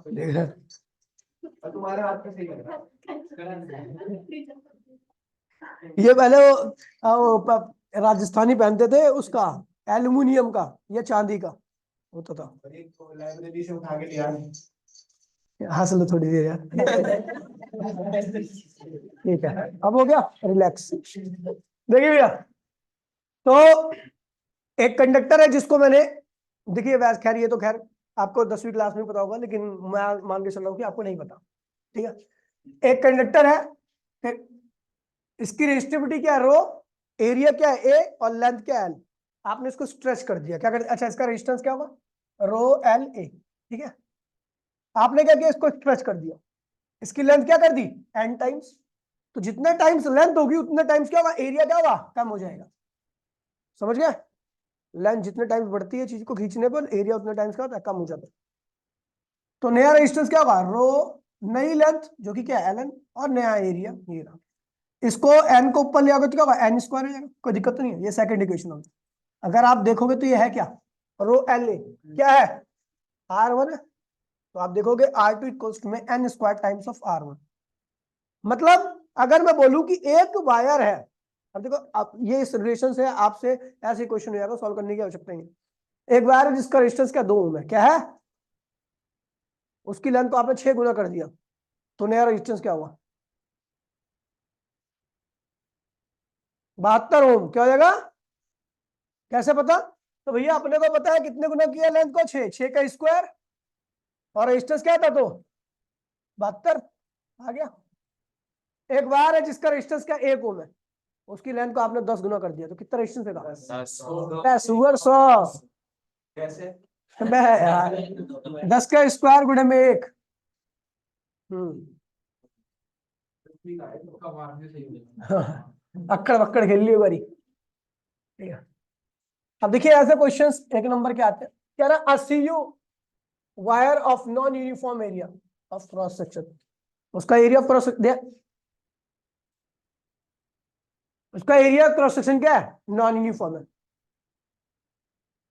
देख रहा तुम्हारे हाथ में सही लग रहा ये पहले राजस्थानी पहनते थे उसका, एल्युमिनियम का या चांदी का होता था। है। तो लाइब्रेरी से उठा के लिया। हंस लो थोड़ी देर यार। ठीक है, अब हो गया रिलैक्स। देखिए भैया, तो एक कंडक्टर है जिसको मैंने, देखिए वैसे खैर ये तो खैर आपको 10वीं क्लास में पता होगा, लेकिन मैं मान के चल रहा हूँ कि आपको नहीं पता, ठीक है। एक कंडक्टर है, फिर इसकी रेजिस्टिविटी क्या है रो, एरिया क्या है ए, और लेंथ क्या है एल। आपने इसको स्ट्रेच कर दिया, क्या कर, अच्छा इसका रेजिस्टेंस क्या होगा, रो एल ए, ठीक है। आपने क्या किया, इसको स्ट्रेच कर दिया, इसकी लेंथ क्या कर दी एन टाइम्स, तो जितने टाइम्स लेंथ होगी उतने टाइम्स क्या होगा, एरिया क्या होगा कम हो जाएगा, समझ गए। लेंथ जितने टाइम्स बढ़ती है चीज को खींचने पर, एरिया उतने टाइम्स क्या होता है, कम हो जाता है। तो नया रेजिस्टेंस क्या होगा, रो, नई लेंथ जो कि क्या है एल एन, और नया एरिया ये रहा। इसको एन को ऊपर ले आओगे तो क्या होगा, एन स्क्वायर हो जाएगा, कोई दिक्कत तो नहीं है, ये सेकंड इक्वेशन होगी। अगर आप देखोगे तो ये है क्या, रो एल ए क्या है, आर वन है, तो आप देखोगे आर टू इक्वल्स टू में N square times of R one. मतलब अगर मैं बोलूं कि एक वायर है, अब देखो अब ये इस रिलेशन से आपसे ऐसे क्वेश्चन हो जाएगा, सॉल्व करने की आवश्यकता नहीं है। एक वायर है जिसका रेजिस्टेंस क्या 2 ओम है, क्या है, उसकी लेंथ तो आपने 6 गुना कर दिया, तो नया रेजिस्टेंस क्या हुआ, 72 ओम, क्या हो जाएगा, कैसे पता, तो भैया अपने को पता है कितने गुना किया लेंथ को, 6, 6 का स्क्वायर, और रेजिस्टेंस क्या था, तो 72 आ गया। एक वायर है जिसका रेजिस्टेंस क्या 1 ओम है, उसकी लेंथ को आपने 10 गुना कर दिया, तो कितना रेजिस्टेंस देगा, सुअर 100। कैसे? यार 10 का स्क्वायर गुणे में 1, अक्कड़ बक्कड़ खेल लियो बारी। ठीक है, अब देखिए ऐसे क्वेश्चंस एक नंबर के आते हैं। कह रहा है CU wire of non uniform area of cross section, उसका एरिया ऑफ क्रॉस, उसका एरिया क्रॉस सेक्शन क्या है, नॉन यूनिफॉर्म है।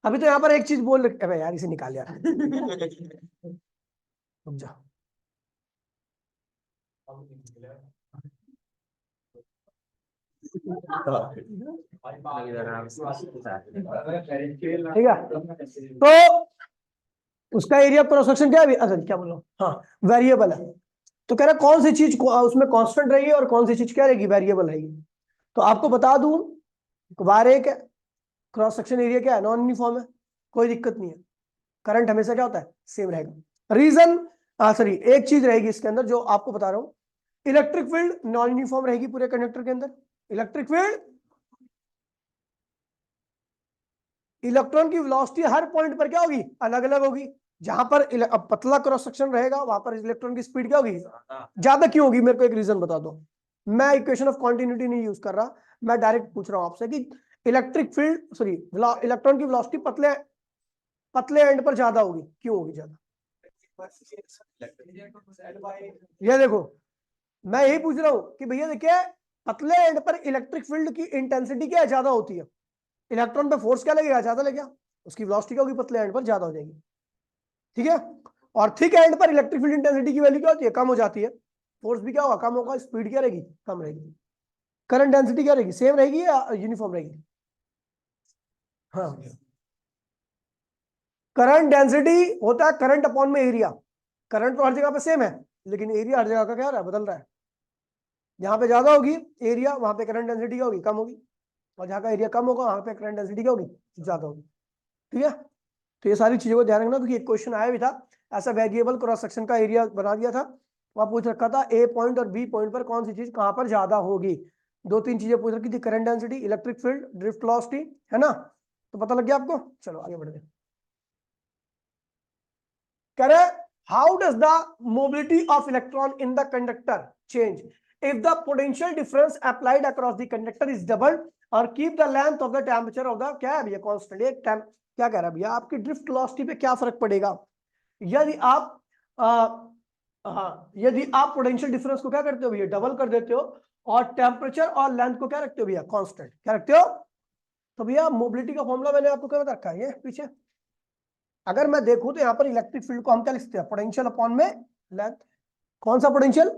अभी तो यहाँ पर एक चीज बोल रखे, अबे यार इसे निकाल यार रुक जा। ठीक है, तो उसका एरिया क्रॉस सेक्शन क्या है, अच्छा क्या बोलो, हाँ वेरिएबल है। तो कह रहा है कौन सी चीज उसमें कांस्टेंट रहेगी और कौन सी चीज क्या रहेगी, वेरिएबल रहेगी। तो आपको बता दूं, वायर एक है, क्रॉस सेक्शन एरिया क्या है, नॉन यूनिफॉर्म है, कोई दिक्कत नहीं है। करंट हमेशा क्या होता है, सेम रहेगा। रीजन, सॉरी एक चीज रहेगी इसके अंदर जो आपको बता रहा हूं, इलेक्ट्रिक फील्ड नॉन यूनिफॉर्म रहेगी पूरे कंडक्टर के अंदर। इलेक्ट्रिक फील्ड, इलेक्ट्रॉन की वेलोसिटी हर पॉइंट पर क्या होगी, अलग अलग होगी। जहां पर पतला क्रॉस सेक्शन रहेगा वहां पर इलेक्ट्रॉन की स्पीड क्या होगी, ज्यादा क्यों होगी, मेरे को एक रीजन बता दो। मैं इक्वेशन ऑफ कॉन्टिन्यूटी नहीं यूज कर रहा, मैं डायरेक्ट पूछ रहा हूं आपसे कि इलेक्ट्रिक फील्ड सॉरी इलेक्ट्रॉन की वेलोसिटी पतले पतले एंड पर ज्यादा होगी, क्यों होगी ज्यादा। ये देखो, मैं यही पूछ रहा हूं कि भैया देखिए, पतले एंड पर इलेक्ट्रिक फील्ड की इंटेंसिटी क्या ज्यादा होती है, इलेक्ट्रॉन पे फोर्स क्या लगेगा, ज्यादा लगेगा, उसकी वेलोसिटी क्या होगी, पतले एंड पर ज्यादा हो जाएगी। ठीक है, और थिक एंड पर इलेक्ट्रिक फील्ड इंटेंसिटी की वैल्यू क्या होती है, कम हो जाती है, फोर्स भी क्या होगा, कम होगा, स्पीड क्या रहेगी, कम रहेगी। करंट डेंसिटी क्या रहेगी, सेम रहेगी या यूनिफॉर्म रहेगी। हाँ, करंट डेंसिटी होता है करंट अपॉन में एरिया। करंट तो हर जगह पे सेम है, लेकिन एरिया हर जगह का क्या हो रहा है, बदल रहा है। जहां पे ज्यादा होगी एरिया, वहां पे करंट डेंसिटी क्या होगी, कम होगी, और जहां का एरिया कम होगा वहां पे करंट डेंसिटी क्या होगी, ज्यादा होगी। ठीक है, तो ये सारी चीजों को ध्यान रखना, क्योंकि एक क्वेश्चन आया भी था ऐसा, वेरिएबल क्रॉस सेक्शन का एरिया बना दिया था, वहां पूछ रखा था ए पॉइंट और बी पॉइंट पर कौन सी चीज कहां पर ज्यादा होगी। दो तीन चीजें पूछ रखी थी, current density, electric field, drift velocity, है ना। तो पता लग गया आपको, चलो आगे बढ़ते हैं। कह रहे how does the mobility of electron in the conductor change if the potential difference applied across the conductor is double और keep the length of the temperature of the, क्या है भैया, कांस्टेंट। एक टाइम क्या कह रहा है भैया, आपकी ड्रिफ्ट वेलोसिटी पे क्या फर्क पड़ेगा यदि आप यदि आप पोटेंशियल डिफरेंस को क्या करते हो भैया, डबल कर देते हो, और टेम्परेचर और लेंथ को क्या रखते हो भैया, कांस्टेंट, क्या रखते हो। तो भैया मोबिलिटी का फॉर्मूला मैंने आपको क्या बता रखा है, ये पीछे अगर मैं देखूं तो यहाँ पर इलेक्ट्रिक फील्ड को हम क्या लिखते हैं, पोटेंशियल अपॉन में लेंथ। कौन सा पोटेंशियल,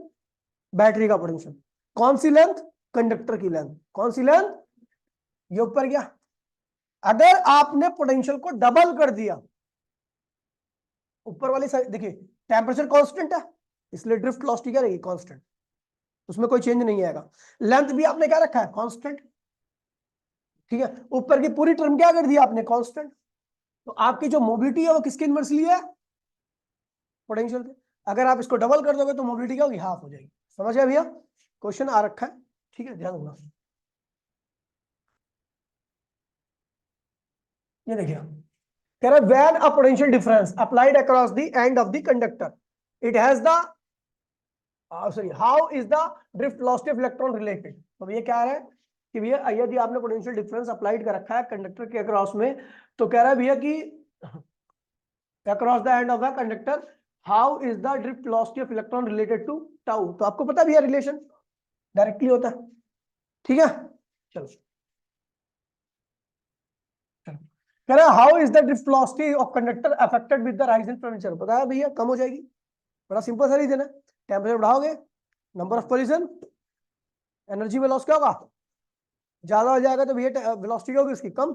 बैटरी का पोटेंशियल। कौन सी लेंथ, कंडक्टर की लेंथ। कौन सी लेंथ, ये ऊपर गया। अगर आपने पोटेंशियल को डबल कर दिया, ऊपर वाली साइड देखिए, टेम्परेचर कांस्टेंट है, इसलिए ड्रिफ्ट वेलोसिटी क्या रहेगी, कांस्टेंट, उसमें कोई चेंज नहीं आएगा। लेंथ भी आपने क्या रखा है, कांस्टेंट। ठीक है, ऊपर की पूरी टर्म क्या कर दिया आपने, कांस्टेंट। तो आपकी जो मोबिलिटी है वो किसके इनवर्सली है, पोटेंशियल के। अगर आप इसको डबल कर दोगे तो मोबिलिटी क्या होगी, हाफ हो जाएगी। समझ गया भैया, क्वेश्चन आ रखा है, ठीक है ध्यान रखना। ये देखिए, कह रहा है when a potential difference applied across the end of the conductor it has the sorry how is the drift velocity of electron related. तो ये क्या है कि भैया यदि आपने पोटेंशियल डिफरेंस अप्लाइड कर रखा है कंडक्टर के अक्रॉस में, तो कह रहा है भैया कि across the end of the conductor how is the drift velocity of electron related to tau. तो आपको पता भैया रिलेशन डायरेक्टली होता है। ठीक है, चलो कह रहा है how is the drift velocity of conductor affected with the rise in temperature. पता है भैया, कम हो जाएगी, बड़ा सिंपल सा रीजन है, टेम्परेचर बढ़ाओगे, नंबर ऑफ कोलिजन, एनर्जी में लॉस क्या होगा, ज्यादा हो जाएगा, तो भैया वेलोसिटी क्या होगी उसकी, कम,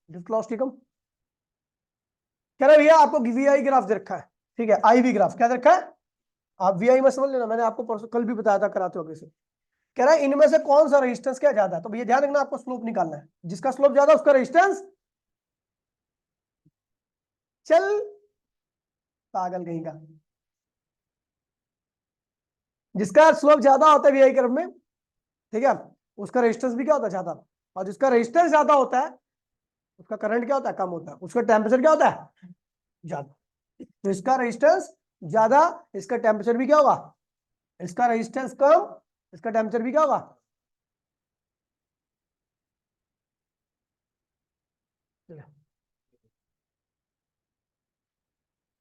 ड्रिफ्ट वेलोसिटी कम। कह रहा है भैया आपको वीआई ग्राफ दे रखा है, ठीक है, आई वी ग्राफ क्या दे रखा है, आप वीआई में समझ लेना, मैंने आपको परसों कल भी बताया था कराते हो कैसे। कह रहा है इनमें से कौन सा रेजिस्टेंस क्या ज्यादा है, तो भैया ध्यान रखना आपको स्लोप निकालना है, जिसका स्लोप ज्यादा उसका रेजिस्टेंस, चल पागल कहीं का, जिसका स्लोप ज्यादा होता है वीआई कर्व में, ठीक है, उसका रेजिस्टेंस भी क्या होता है ज्यादा, और जिसका रेजिस्टेंस ज्यादा होता है उसका करंट क्या होता है, कम होता है, उसका टेम्परेचर क्या होता है, ज्यादा। तो इसका रेजिस्टेंस ज्यादा, इसका टेम्परेचर भी क्या होगा, इसका रेजिस्टेंस कम, इसका टेम्परेचर भी क्या होगा।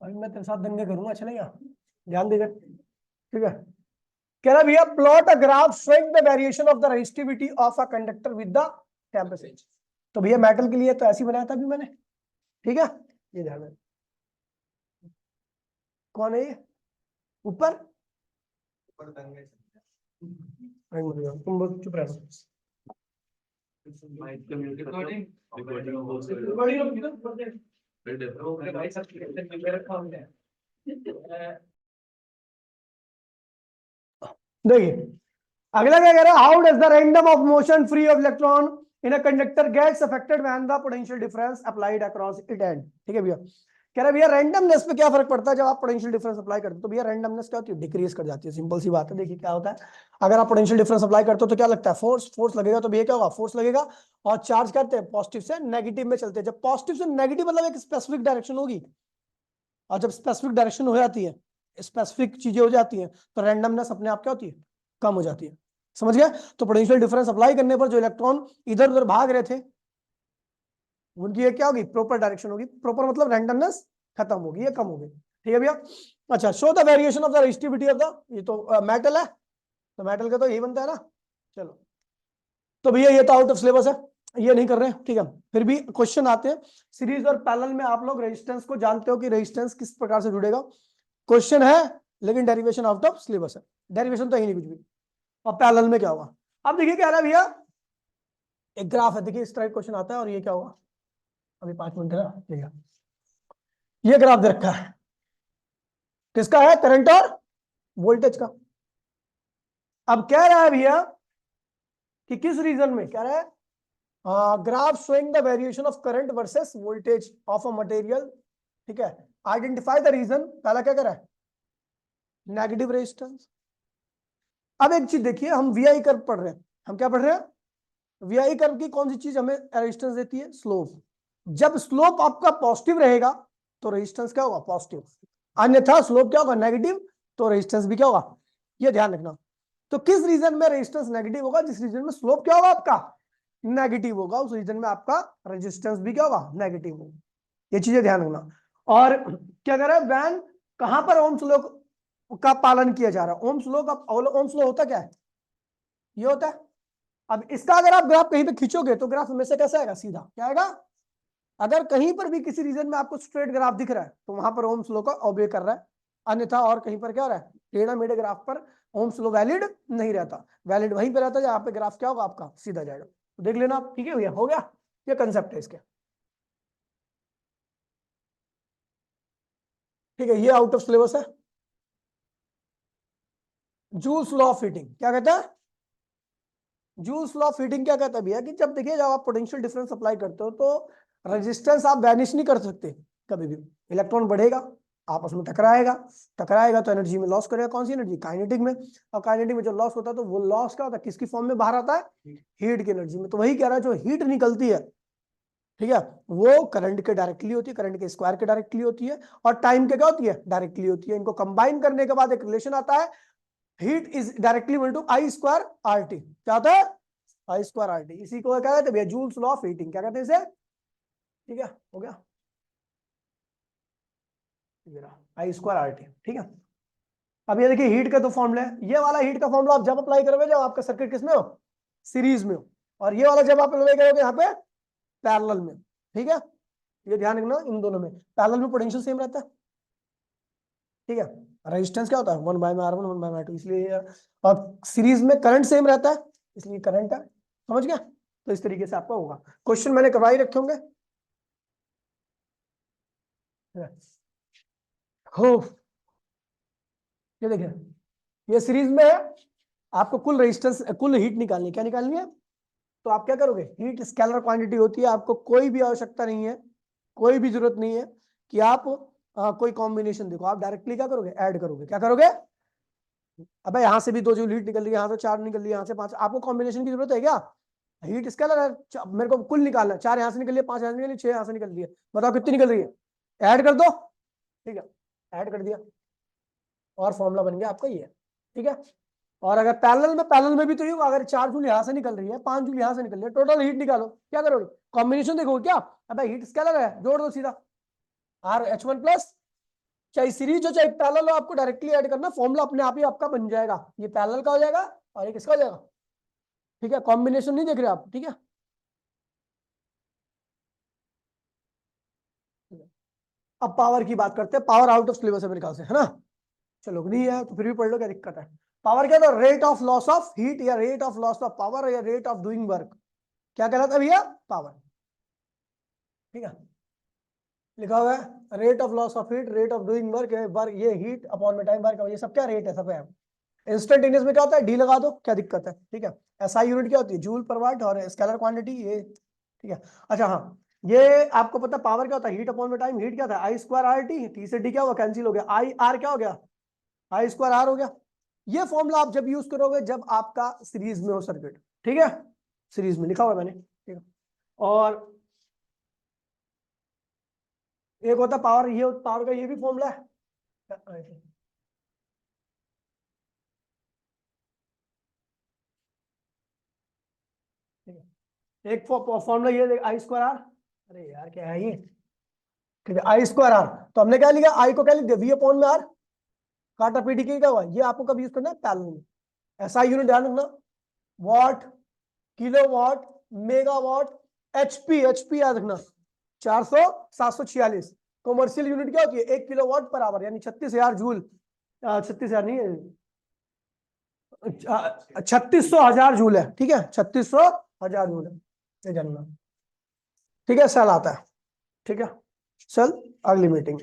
अभी मैं तेरे साथ दंगे करूंगा, चलेगा? ध्यान दीजिए, ठीक है। कह रहा भैया plot a graph showing the variation of the resistivity of a conductor with the temperature. तो भैया मेटल के लिए तो ऐसे ही बनाया था अभी मैंने, ठीक है। ये ध्यान में, कौन है ये ऊपर? ऊपर दंगे चलते तुम बहुत चुप रहो। देखिए अगला क्या कह रहा है, how does the random of motion free of electron in a conductor gets affected when the potential difference applied across it end. ठीक है भैया, कह रहा है भैया रैंडमनेस पे क्या फर्क पड़ता है जब आप पोटेंशियल डिफरेंस अप्लाई करते हो? तो भैया रैंडमनेस क्या होती है? डिक्रीज कर जाती है, सिंपल सी बात है। देखिए क्या होता है, अगर आप पोटेंशियल डिफरेंस अप्लाई करते हो तो क्या लगता है? फोर्स लगेगा। तो भैया क्या होगा? फोर्स लगेगा और चार्ज करते हैं पॉजिटिव से नेगेटिव में चलते हैं। जब पॉजिटिव से नेगेटिव मतलब एक स्पेसिफिक डायरेक्शन होगी, और जब स्पेसिफिक डायरेक्शन हो जाती है, स्पेसिफिक चीजें हो जाती हैं, तो रैंडमनेस अपने आप क्या होती है? कम हो जाती है। समझ गए? तो पोटेंशियल डिफरेंस अप्लाई करने पर जो इलेक्ट्रॉन इधर उधर भाग रहे थे उनकी ये क्या होगी? प्रॉपर डायरेक्शन होगी। प्रॉपर मतलब रैंडमनेस खत्म होगी, ये कम होगी। ठीक है भैया। अच्छा, show the variation of the resistivity of the, ये तो मेटल है, तो मेटल का तो यही बनता है ना। चलो, तो भैया ये तो आउट ऑफ सिलेबस है, ये नहीं कर रहे हैं, ठीक है। फिर भी क्वेश्चन आते हैं सीरीज और पैरेलल में। आप लोग रेजिस्टेंस को जानते हो कि रेजिस्टेंस किस प्रकार से जुड़ेगा, क्वेश्चन है, लेकिन डेरिवेशन आउट ऑफ सिलेबस है, डेरिवेशन तो ही नहीं कुछ भी। और पैरेलल में क्या होगा? अब देखिए क्या रहा है भैया, एक ग्राफ है, देखिए इस तरह क्वेश्चन आता है, और ये क्या होगा? अभी 5 मिनट है ना, ठीक है। ये ग्राफ दे रखा है, किसका है? करंट और वोल्टेज का। अब कह रहा है भैया कि किस रीजन में, कह रहा है graph showing the variation of current versus voltage of a material, ठीक है। आइडेंटिफाई द रीजन, पहला क्या कर रहा है? Negative resistance. अब एक चीज देखिए, हम वीआई कर्व पढ़ रहे हैं, हम क्या पढ़ रहे हैं? वीआई कर्व की कौन सी चीज हमें रेजिस्टेंस देती है? स्लोप। जब स्लोप आपका पॉजिटिव रहेगा तो रेजिस्टेंस क्या होगा? पॉजिटिव। अन्यथा स्लोप क्या होगा? नेगेटिव, तो रेजिस्टेंस भी क्या होगा? ये ध्यान रखना। तो किस रीजन में रेजिस्टेंस नेगेटिव होगा? जिस रीजन में स्लोप क्या होगा आपका? नेगेटिव होगा, उस रीजन में आपका रेजिस्टेंस भी क्या होगा? नेगेटिव होगा। ये चीजें ध्यान रखना। और क्या कर रहा है वैन, कहां पर ओम्स लॉ का पालन किया जा रहा है? ओम्स लॉ का, ओम्स लॉ होता क्या है? ये होता है। अब इसका अगर आप ग्राफ कहीं पे खींचोगे तो ग्राफ हमेशा कैसा आएगा? सीधा। क्या आएगा? अगर कहीं पर भी किसी रीजन में आपको स्ट्रेट ग्राफ दिख रहा है तो वहां पर ओम्स लॉ का ओबे कर रहा है, अन्यथा और कहीं पर क्या हो रहा है? टेढ़ा मेढ़े ग्राफ पर ओम्स लॉ वैलिड नहीं रहता। वैलिड वहीं पर रहता है जहां पे ग्राफ क्या होगा आपका? सीधा जाएगा। तो देख लेना आप, ठीक है भैया, हो गया, ये कंसेप्ट है इसके। ठीक है, ये आउट ऑफ सिलेबस है। जूल्स लॉ ऑफ हीटिंग क्या कहता है? जूल्स लॉ ऑफ हीटिंग क्या कहता है भैया कि जब देखिए, जब आप पोटेंशियल डिफरेंस अप्लाई करते हो तो रेजिस्टेंस आप वैनिश नहीं कर सकते कभी भी। इलेक्ट्रॉन बढ़ेगा, आपस में टकराएगा, टकराएगा तो एनर्जी में लॉस करेगा। कौन सी एनर्जी? काइनेटिक में। और काइनेटिक में जो लॉस होता है तो वो लॉस क्या होता है? किसकी फॉर्म में बाहर आता है? हीट की एनर्जी में। तो वही कह रहा है, जो हीट निकलती है, ठीक है, वो करंट के डायरेक्टली होती है, करंट के स्क्वायर के डायरेक्टली होती है, और टाइम के क्या होती है? डायरेक्टली होती है। इनको कंबाइन करने के बाद एक रिलेशन आता है, heat is directly equal to I square R T. क्या होता है? I square R T. इसी को क्या कहते हैं भैया? Joule's law of heating. क्या कहते हैं इसे? ठीक है, हो गया, आई स्क्वायर आर टी। ठीक है। अब ये देखिए हीट का तो फॉर्मूला है, ये वाला हीट का फॉर्मूला आप जब अप्लाई करोगे जब आपका सर्किट किसमें हो? सीरीज में हो। और ये वाला जब आप अप्लाई करोगे यहाँ पे पैरेलल में। ठीक है, ये ध्यान रखना, इन दोनों में पैरेलल में पोटेंशियल सेम रहता है, ठीक है। रेजिस्टेंस क्या होता है? 1/r1 1/r2, इसलिए। और सीरीज में करंट सेम रहता है, इसलिए करंट है। समझ गया? तो इस तरीके से आपका होगा। क्वेश्चन मैंने करवाई रखे होंगे हो। ये देखिए, ये सीरीज में है, आपको कुल रेजिस्टेंस, कुल हीट निकालनी है। क्या निकालनी है? तो आप क्या करोगे? हीट स्केलर क्वांटिटी होती है, आपको कोई भी आवश्यकता नहीं है, कोई भी जरूरत नहीं है कि आप कोई कॉम्बिनेशन देखो, आप डायरेक्टली क्या करोगे? ऐड करोगे। क्या करोगे? अबे यहाँ से भी 2 जूल हीट निकल रही है, यहाँ से 4 निकल रही है, यहाँ से 5, आपको कॉम्बिनेशन की जरूरत है क्या? हीट स्केलर है, मेरे को कुल निकालना है, 4 यहाँ से निकल रही है, 5 यहाँ से निकल रही है, 6 यहाँ से निकल रही है, बताओ कितनी निकल रही है? ऐड कर दो, ठीक है, ऐड कर दिया और फॉर्मूला बन गया आपका ये, ठीक है। और अगर पैरेलल में भी तो ये होगा, अगर 4 जूल यहां से निकल रही है, 5 जूल यहां से निकल रही है, टोटल हीट निकालो, क्या करोगे? कॉम्बिनेशन देखोगे क्या? अबे हीट स्केलर है, जोड़ दो सीधा, RH1 प्लस, चाहे सीरीज हो चाहे पैरेलल हो, आपको डायरेक्टली ऐड करना, फॉर्मूला अपने आप ही आपका बन जाएगा। ये पैरेलल का हो जाएगा और एक इसका हो जाएगा, ठीक है? कॉम्बिनेशन नहीं देख रहे आप, ठीक है? अब पावर की बात करते हैं, पावर आउट ऑफ सिलेबस है मेरे ख्याल से, है ना? चलो नहीं है तो फिर भी पढ़ लो, क्या दिक्कत है? पावर क्या था? Rate of loss of heat या rate of loss of power या रेट ऑफ डूइंग वर्क, क्या कहलाता है भैया? पावर, ठीक है? लिखा हुआ है rate of loss of heat, rate of doing work, work ये हीट अपॉन में टाइम वर्क, ये सब क्या रेट है, सब है। इंस्टेंटेनियस में क्या होता है? डी लगा दो, क्या दिक्कत है? ठीक है? एसआई यूनिट क्या होती है? जूल पर वाट, और स्केलर क्वांटिटी ये, ठीक है? अच्छा हाँ, ये आपको पता पावर क्या होता है? हीट अपॉन में टाइम, हीट क्या था? आई स्क्वायर आर टी, टी से डी क्या हुआ? कैंसिल हो गया, आई आर क्या हो गया? आई स्क्वायर आर हो गया। ये फॉर्मूला आप जब यूज करोगे जब आपका सीरीज में हो सर्किट, ठीक है? सीरीज में लिखा हुआ है मैंने, ठीक है? और एक होता पावर, ये पावर का ये भी फॉर्मूला है, ठीक है? एक फॉर्मूला ये आई स्क्वायर आर, अरे यार क्या है ये, ठीक है? आई स्क्वायर आर, तो हमने क्या लिखा? आई को क्या लिख दिया? वी अपॉन में आर, काटा पीटी क्या हुआ? ये आपको कब यूज करना है? पैरेलल में। एसआई यूनिट ध्यान रखना, what, kilowatt, megawatt, HP, HP याद रखना, 400, 746। कॉमर्शियल यूनिट क्या होती है? 1 किलोवाट पर आवर, यानी 36,000 जूल, 36,000 नहीं है, 3600,000 जूल है, ठीक है? 3600,000 जूल है, ये जानना, ठीक है? सेल आता है, ठीक है? चल अगली मीटिंग।